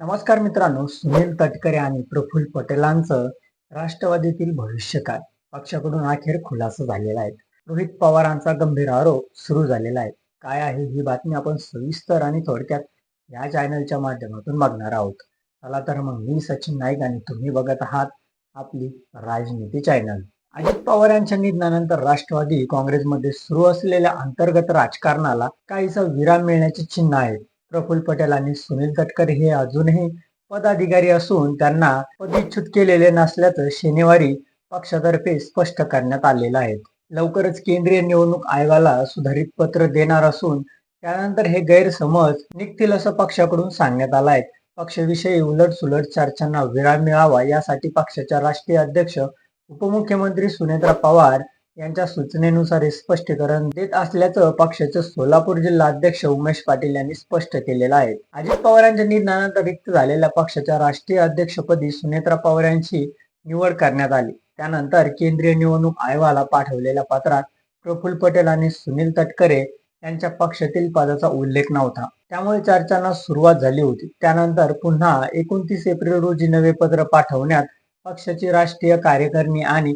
नमस्कार मित्रांनो, सुनील तटकरे आणि प्रफुल्ल पटेलांचं राष्ट्रवादीतील भविष्य काय पक्षाकडून अखेर खुलासा झालेला आहे. रोहित पवारांचा गंभीर आरोप सुरू झालेला आहे. काय आहे ही बातमी आपण सविस्तर आणि थोडक्यात या चॅनलच्या माध्यमातून बघणार आहोत. चला तर मग मी सचिन नाईक आणि तुम्ही बघत आहात आपली राजनीती चॅनल. अजित पवार यांच्या निधनानंतर राष्ट्रवादी काँग्रेसमध्ये सुरू असलेल्या अंतर्गत राजकारणाला काहीसा विराम मिळण्याची चिन्ह आहेत. प्रफुल्ल पटेल आणि सुनील तटकरे हे अजूनही पदाधिकारी असून त्यांना पदच्युत केलेले नसल्याचं शनिवारी पक्षातर्फे स्पष्ट करण्यात आलेलं आहे. लवकरच केंद्रीय निवडणूक आयोगाला सुधारित पत्र देणार असून त्यानंतर हे गैरसमज निघतील असं पक्षाकडून सांगण्यात आलं आहे. पक्षाविषयी उलटसुलट चर्चांना विराम मिळावा यासाठी पक्षाच्या राष्ट्रीय अध्यक्ष उपमुख्यमंत्री सुनेत्रा पवार यांच्या सूचनेनुसार हे स्पष्टीकरण देत असल्याचं पक्षाचे सोलापूर जिल्हा अध्यक्ष उमेश पाटील यांनी स्पष्ट केलेलं आहे. अजित पवार यांच्या निधनानंतर रिक्त झालेल्या पक्षाच्या राष्ट्रीय अध्यक्षपदी सुनेत्रा पवार यांची निवड करण्यात आली. त्यानंतर केंद्रीय निवडणूक आयोगाला पाठवलेल्या पत्रात प्रफुल्ल पटेल आणि सुनील तटकरे यांच्या पक्षातील पदाचा उल्लेख नव्हता. त्यामुळे चर्चांना सुरुवात झाली होती. त्यानंतर पुन्हा 29 एप्रिल रोजी नवे पत्र पाठवण्यात पक्षाची राष्ट्रीय कार्यकारिणी आणि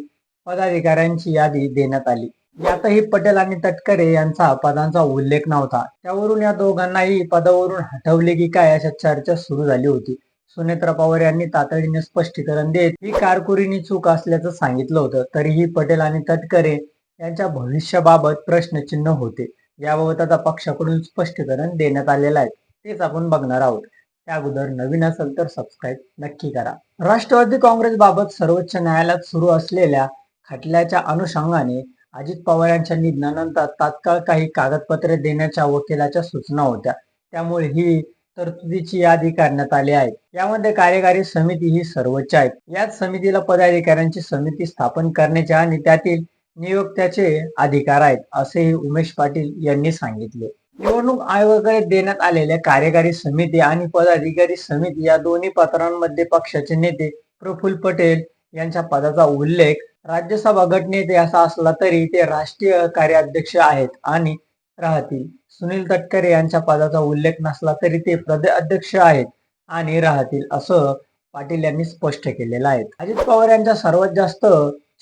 पदाधिकाऱ्यांची यादी देण्यात आली. यातही पटेल आणि तटकरे यांचा पदांचा उल्लेख नव्हता. त्यावरून या दोघांनाही पदावरून हटवले की काय अशा चर्चा सुरू झाली होती. सुनेत्रा पवार यांनी तातडीने स्पष्टीकरण देत ही कारकुरीची चूक असल्याचं सांगितलं होतं. तरीही पटेल आणि तटकरे यांच्या भविष्याबाबत प्रश्नचिन्ह होते. याबाबत आता पक्षाकडून स्पष्टीकरण देण्यात आलेलं आहे. तेच आपण बघणार आहोत. त्या अगोदर नवीन असेल तर सबस्क्राईब नक्की करा. राष्ट्रवादी काँग्रेसबाबत सर्वोच्च न्यायालयात सुरू असलेल्या खटल्याच्या अनुषंगाने अजित पवार यांच्या निधनानंतर तात्काळ काही कागदपत्रे देण्याच्या वकिलाच्या सूचना होत्या. त्यामुळे ही तरतुदीची यादी करण्यात आली आहे. यामध्ये कार्यकारी समिती ही सर्वोच्च आहे. याच समितीला पदाधिकाऱ्यांची समिती स्थापन करण्याचे आणि त्यातील नियुक्त्याचे अधिकार आहेत, असेही उमेश पाटील यांनी सांगितले. निवडणूक आयोगाकडे देण्यात आलेल्या कार्यकारी समिती आणि पदाधिकारी समिती या दोन्ही पत्रांमध्ये पक्षाचे नेते प्रफुल्ल पटेल यांच्या पदाचा उल्लेख राज्यसभा गटनेते असा असला तरी ते राष्ट्रीय कार्याध्यक्ष आहेत आणि राहतील. सुनील तटकरे यांच्या पदाचा उल्लेख नसला तरी ते प्रदेशाध्यक्ष आहेत आणि राहतील, असं पाटील यांनी स्पष्ट केलेलं आहे. अजित पवार यांचा सर्वात जास्त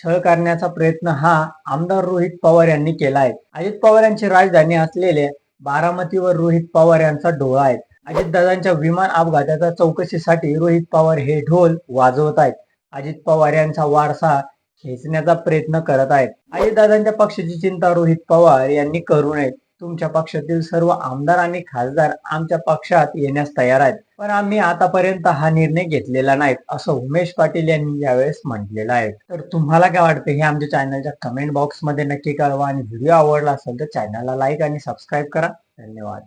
छळ करण्याचा प्रयत्न हा आमदार रोहित पवार यांनी केला आहे. अजित पवार यांची राजधानी असलेल्या बारामतीवर रोहित पवार यांचा डोळा आहे. अजितदादांच्या विमान अपघाताच्या चौकशीसाठी रोहित पवार हे ढोल वाजवत आहेत. अजित पवार यांचा वारसा खेचण्याचा प्रयत्न करत आहेत. अजितदादांच्या पक्षाची चिंता रोहित पवार यांनी करू नये. तुमच्या पक्षातील सर्व आमदार आणि खासदार आमच्या पक्षात येण्यास तयार आहेत, पण आम्ही आतापर्यंत हा निर्णय घेतलेला नाही, असं उमेश पाटील यांनी यावेळेस म्हटलेलं आहे. तर तुम्हाला काय वाटतं हे आमच्या चॅनलच्या कमेंट बॉक्स मध्ये नक्की कळवा आणि व्हिडिओ आवडला असेल तर चॅनलला लाईक आणि सबस्क्राईब करा. धन्यवाद.